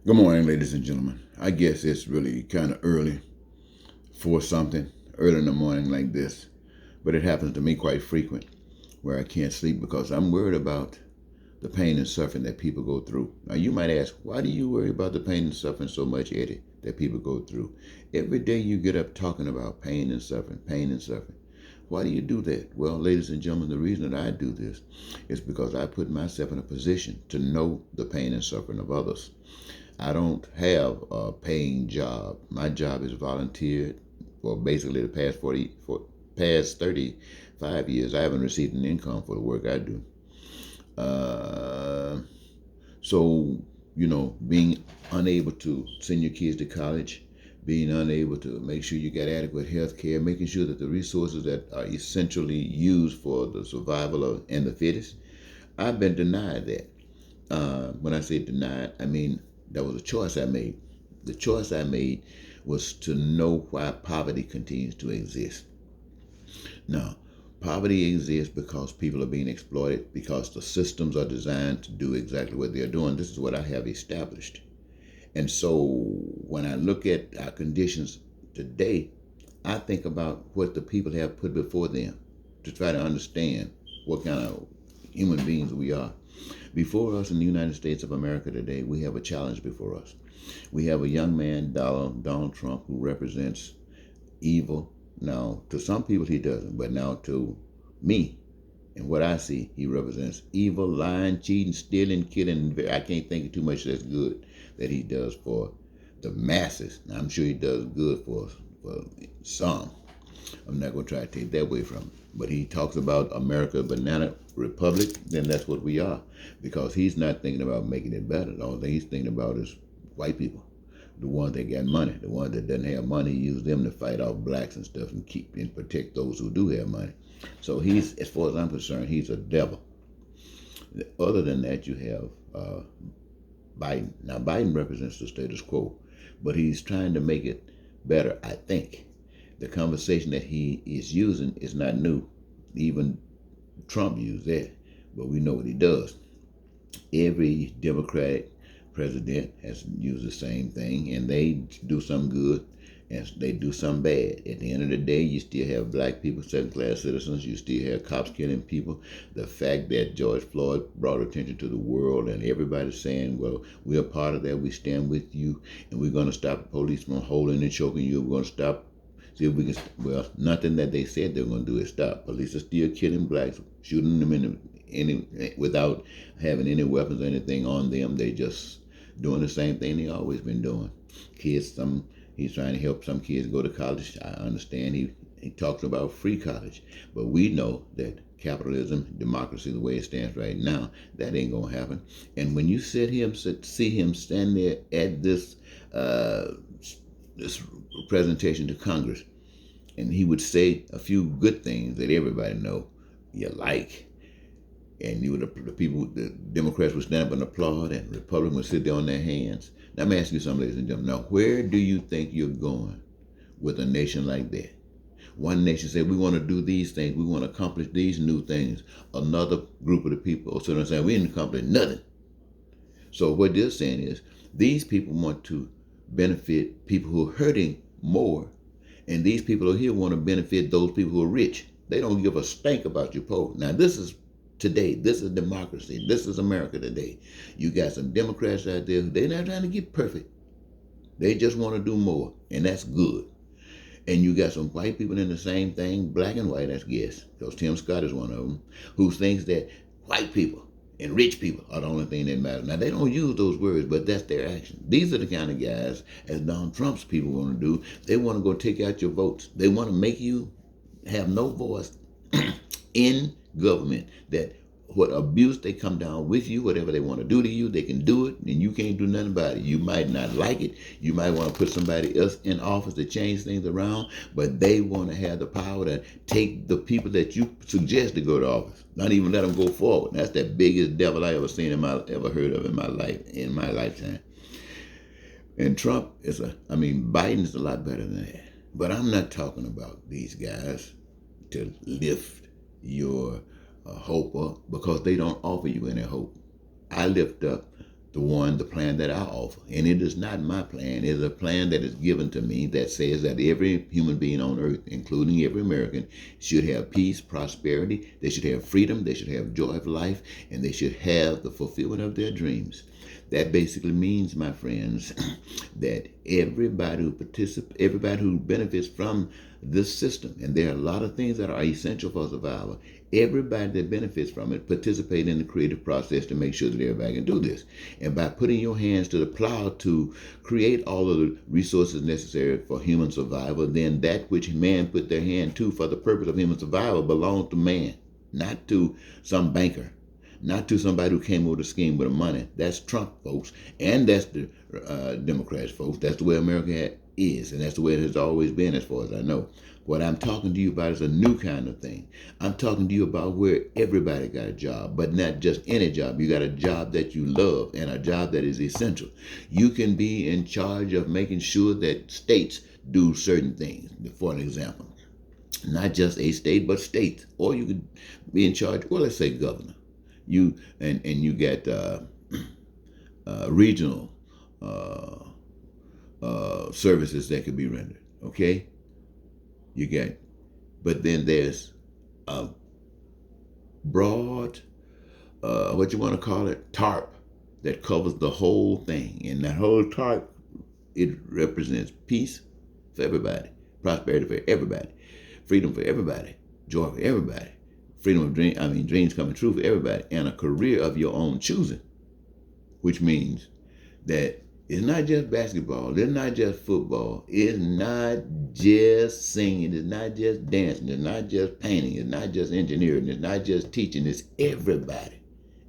Good morning, ladies and gentlemen. I guess it's really kind of early for something, early in the morning like this, but it happens to me quite frequent where I can't sleep because I'm worried about the pain and suffering that people go through. Now, you might ask, why do you worry about the pain and suffering so much, Eddie, that people go through? Every day you get up talking about pain and suffering, pain and suffering. Why do you do that? Well, ladies and gentlemen, the reason that I do this is because I put myself in a position to know the pain and suffering of others. I don't have a paying job. My job is volunteered for basically the past 35 years. I haven't received an income for the work I do. Uh, so, being unable to send your kids to college, being unable to make sure you get adequate health care, making sure that the resources that are essentially used for the survival of and the fittest, I've been denied that. When I say denied, I mean that was a choice I made. The choice I made was to know why poverty continues to exist. Now, poverty exists because people are being exploited, because the systems are designed to do exactly what they're doing. This is what I have established. And so when I look at our conditions today, I think about what the people have put before them to try to understand what kind of human beings we are. Before us in the United States of America today, we have a challenge before us. We have a young man, Donald Trump, who represents evil. Now, to some people, he doesn't, but now to me and what I see, he represents evil, lying, cheating, stealing, killing. I can't think of too much that's good that he does for the masses. Now, I'm sure he does good for some. I'm not going to try to take that away from him. But he talks about America, banana republic, then that's what we are. Because he's not thinking about making it better. The only thing he's thinking about is white people. The ones that got money. The ones that doesn't have money, use them to fight off blacks and stuff and keep and protect those who do have money. So he's, as far as I'm concerned, he's a devil. Other than that, you have Biden. Now, Biden represents the status quo, but he's trying to make it better, I think. The conversation that he is using is not new. Even Trump used that, but we know what he does. Every Democratic president has used the same thing, and they do some good and they do some bad. At the end of the day, you still have black people, second class citizens, you still have cops killing people. The fact that George Floyd brought attention to the world and everybody's saying, well, we're a part of that, we stand with you, and we're going to stop the police from holding and choking you, we're going to stop. See if we can. Well, nothing that they said they were going to do is stop. Police are still killing blacks, shooting them without having any weapons or anything on them. They just doing the same thing they always been doing. Kids, he's trying to help some kids go to college. I understand he talks about free college, but we know that capitalism, democracy, the way it stands right now, that ain't gonna happen. And when you see him stand there at this presentation to Congress, and he would say a few good things that everybody know you like, and the people, the Democrats would stand up and applaud, and Republicans would sit there on their hands. Now, I'm asking you something, ladies and gentlemen. Now, where do you think you're going with a nation like that? One nation said, we want to do these things, we want to accomplish these new things. Another group of the people sitting there saying, we didn't accomplish nothing. So what they're saying is, these people want to benefit people who are hurting more, and these people here want to benefit those people who are rich. They don't give a stink about you poor. Now, this is today. This is democracy. This is America today. You got some Democrats out there, they're not trying to get perfect. They just want to do more, and that's good. And you got some white people in the same thing, black and white, I guess, because Tim Scott is one of them, who thinks that white people and rich people are the only thing that matters. Now, they don't use those words, but that's their action. These are the kind of guys, as Donald Trump's people want to do, they want to go take out your votes. They want to make you have no voice in government, that what abuse they come down with you, whatever they want to do to you, they can do it, and you can't do nothing about it. You might not like it. You might want to put somebody else in office to change things around, but they want to have the power to take the people that you suggest to go to office, not even let them go forward. That's the biggest devil I ever seen ever heard of in my lifetime. And Trump Biden is a lot better than that. But I'm not talking about these guys to lift your hope up, because they don't offer you any hope. I lift up the plan that I offer. And it is not my plan. It is a plan that is given to me that says that every human being on earth, including every American, should have peace, prosperity, they should have freedom, they should have joy of life, and they should have the fulfillment of their dreams. That basically means, my friends, that everybody who benefits from this system, and there are a lot of things that are essential for survival, everybody that benefits from it participate in the creative process to make sure that everybody can do this. And by putting your hands to the plow to create all of the resources necessary for human survival, then that which man put their hand to for the purpose of human survival belongs to man, not to some banker, not to somebody who came over the scheme with the money. That's Trump, folks, and that's the Democrats, folks. That's the way America is, and that's the way it has always been, as far as I know. What I'm talking to you about is a new kind of thing. I'm talking to you about where everybody got a job, but not just any job. You got a job that you love and a job that is essential. You can be in charge of making sure that states do certain things. For an example, not just a state, but states. Or you could be in charge, well, let's say governor. You got regional services that could be rendered. Okay, you got, but then there's a broad, what you want to call it, Tarp, that covers the whole thing, and that whole Tarp, it represents peace for everybody, prosperity for everybody, freedom for everybody, joy for everybody, freedom of dreams coming true for everybody, and a career of your own choosing, which means that it's not just basketball, it's not just football, it's not just singing, it's not just dancing, it's not just painting, it's not just engineering, it's not just teaching, it's everybody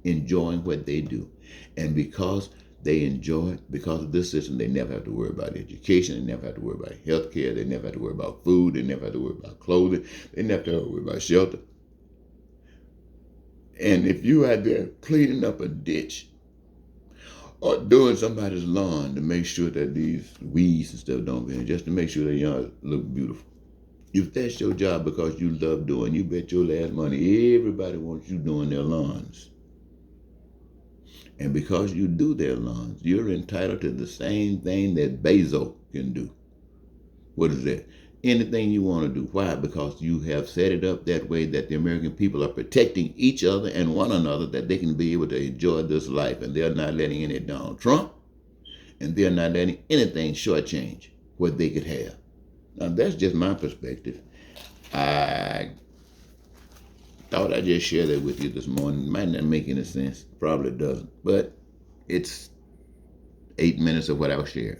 enjoying what they do. And because they enjoy it, because of this system, they never have to worry about education, they never have to worry about health care, they never have to worry about food, they never have to worry about clothing, they never have to worry about shelter. And if you out there cleaning up a ditch or doing somebody's lawn to make sure that these weeds and stuff don't get in, just to make sure that yard look beautiful, if that's your job because you love doing, you bet your last money everybody wants you doing their lawns. And because you do their lawns, you're entitled to the same thing that Bezos can do. What is that? Anything you want to do. Why? Because you have set it up that way that the American people are protecting each other and one another, that they can be able to enjoy this life, and they're not letting any Donald Trump, and they're not letting anything shortchange what they could have. Now, that's just my perspective. I thought I'd just share that with you this morning. It might not make any sense. Probably doesn't. But it's 8 minutes of what I'll share.